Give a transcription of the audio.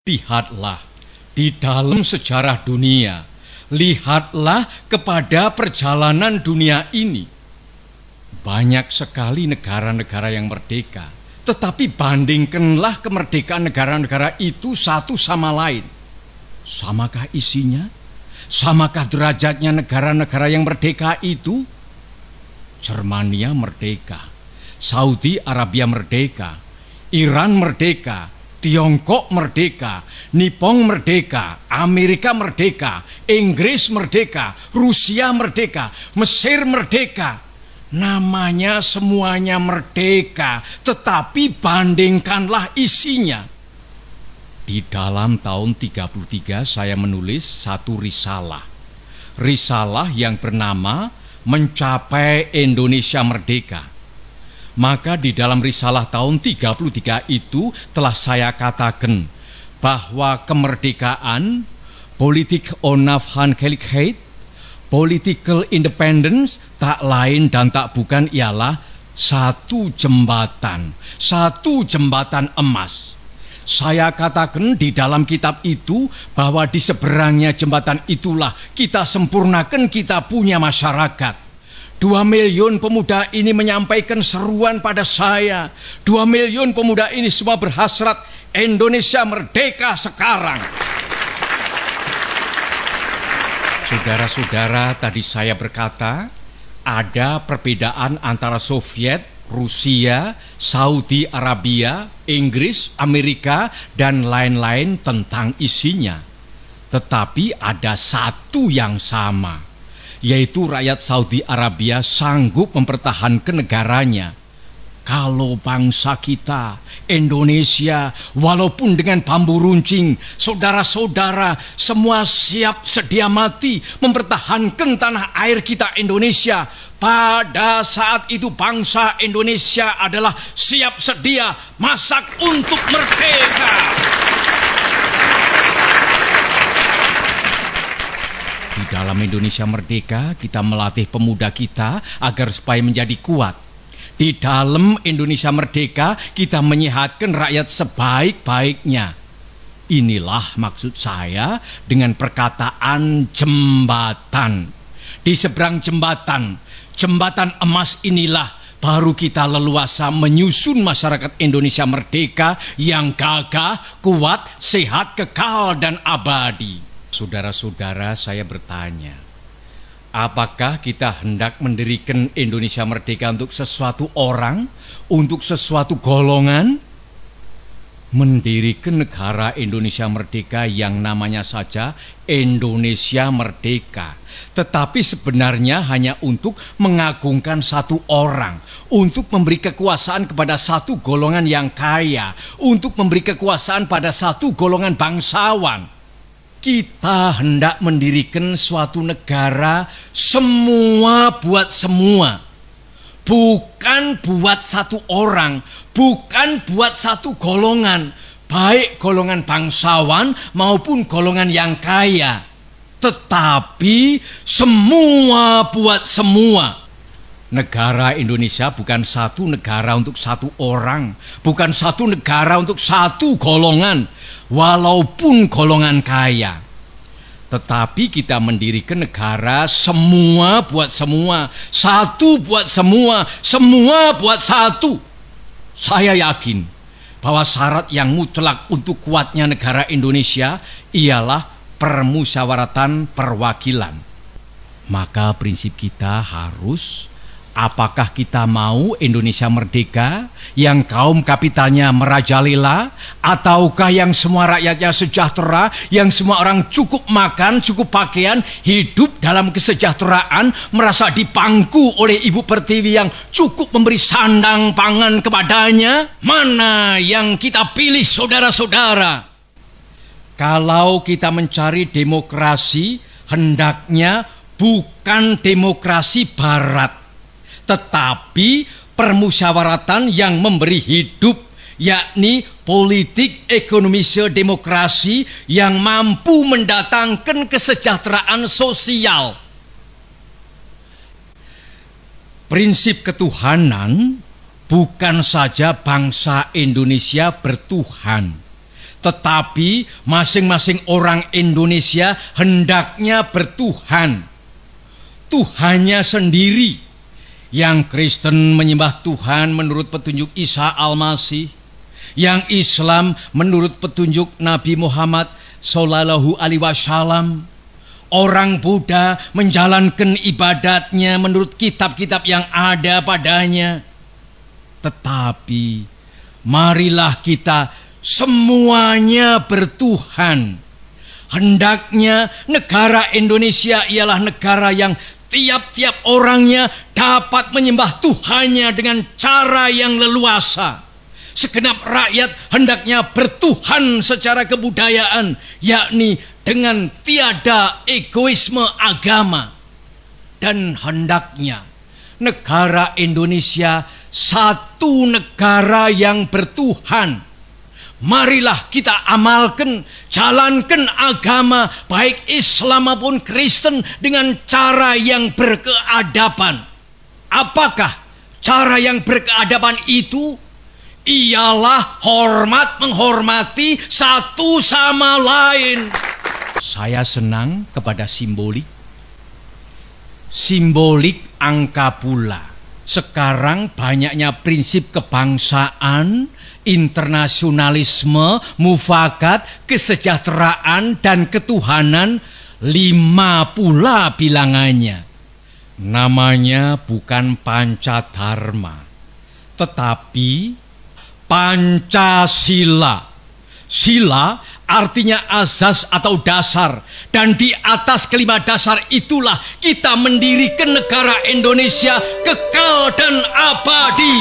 Lihatlah di dalam sejarah dunia, lihatlah kepada perjalanan dunia ini. Banyak sekali negara-negara yang merdeka, tetapi bandingkanlah kemerdekaan negara-negara itu satu sama lain. Samakah isinya? Samakah derajatnya negara-negara yang merdeka itu? Jermania merdeka, Saudi Arabia merdeka, Iran merdeka, Tiongkok merdeka, Nippon merdeka, Amerika merdeka, Inggris merdeka, Rusia merdeka, Mesir merdeka. Namanya semuanya merdeka, tetapi bandingkanlah isinya. Di dalam tahun 33 saya menulis satu risalah. Risalah yang bernama Mencapai Indonesia Merdeka. Maka di dalam risalah tahun 33 itu telah saya katakan bahwa kemerdekaan, politik onafhankelijkheid, political independence tak lain dan tak bukan ialah satu jembatan emas. Saya katakan di dalam kitab itu bahwa di seberangnya jembatan itulah kita sempurnakan kita punya masyarakat. 2 miliun pemuda ini menyampaikan seruan pada saya. 2 miliun pemuda ini semua berhasrat Indonesia merdeka sekarang. Saudara-saudara, tadi saya berkata ada perbedaan antara Soviet, Rusia, Saudi Arabia, Inggris, Amerika, dan lain-lain tentang isinya. Tetapi ada satu yang sama, yaitu rakyat Saudi Arabia sanggup mempertahankan negaranya. Kalau bangsa kita, Indonesia, walaupun dengan bambu runcing, saudara-saudara semua siap sedia mati mempertahankan tanah air kita Indonesia. Pada saat itu bangsa Indonesia adalah siap sedia masak untuk merdeka. Di dalam Indonesia Merdeka, kita melatih pemuda kita agar supaya menjadi kuat. Di dalam Indonesia Merdeka, kita menyehatkan rakyat sebaik-baiknya. Inilah maksud saya dengan perkataan jembatan. Di seberang jembatan, jembatan emas inilah baru kita leluasa menyusun masyarakat Indonesia merdeka yang gagah, kuat, sehat, kekal, dan abadi. Saudara-saudara, saya bertanya, apakah kita hendak mendirikan Indonesia merdeka untuk sesuatu orang, untuk sesuatu golongan? Mendirikan negara Indonesia merdeka yang namanya saja Indonesia merdeka, tetapi sebenarnya hanya untuk mengagungkan satu orang, untuk memberi kekuasaan kepada satu golongan yang kaya, untuk memberi kekuasaan pada satu golongan bangsawan. Kita hendak mendirikan suatu negara semua buat semua. Bukan buat satu orang, bukan buat satu golongan, baik golongan bangsawan maupun golongan yang kaya. Tetapi semua buat semua. Negara Indonesia bukan satu negara untuk satu orang, bukan satu negara untuk satu golongan, walaupun golongan kaya. Tetapi kita mendirikan negara semua buat semua, satu buat semua, semua buat satu. Saya yakin bahwa syarat yang mutlak untuk kuatnya negara Indonesia ialah permusyawaratan perwakilan. Maka prinsip kita harus, apakah kita mau Indonesia merdeka yang kaum kapitalnya merajalela, ataukah yang semua rakyatnya sejahtera, yang semua orang cukup makan, cukup pakaian, hidup dalam kesejahteraan, merasa dipangku oleh Ibu Pertiwi yang cukup memberi sandang pangan kepadanya? Mana yang kita pilih, saudara-saudara? Kalau kita mencari demokrasi, hendaknya bukan demokrasi barat, tetapi permusyawaratan yang memberi hidup, yakni politik ekonomi demokrasi yang mampu mendatangkan kesejahteraan sosial. Prinsip ketuhanan bukan saja bangsa Indonesia bertuhan, Tetapi masing-masing orang Indonesia hendaknya bertuhan. Tuhannya sendiri. Yang Kristen menyembah Tuhan menurut petunjuk Isa Al-Masih. Yang Islam menurut petunjuk Nabi Muhammad Sallallahu Alaihi Wasallam. Orang Buddha menjalankan ibadatnya menurut kitab-kitab yang ada padanya. Tetapi marilah kita semuanya bertuhan. Hendaknya negara Indonesia ialah negara yang tiap-tiap orangnya dapat menyembah Tuhannya dengan cara yang leluasa. Segenap rakyat hendaknya bertuhan secara kebudayaan, yakni dengan tiada egoisme agama. Dan hendaknya negara Indonesia satu negara yang bertuhan. Marilah kita amalkan, jalankan agama baik Islam maupun Kristen dengan cara yang berkeadaban. Apakah cara yang berkeadaban itu? Ialah hormat menghormati satu sama lain. Saya senang kepada simbolik. Simbolik angka pula. Sekarang banyaknya prinsip kebangsaan, internasionalisme, mufakat, kesejahteraan, dan ketuhanan, 5 pula bilangannya. Namanya bukan Pancadharma, tetapi Pancasila. Sila artinya azas atau dasar. Dan di atas kelima dasar itulah kita mendirikan negara Indonesia kekal dan abadi.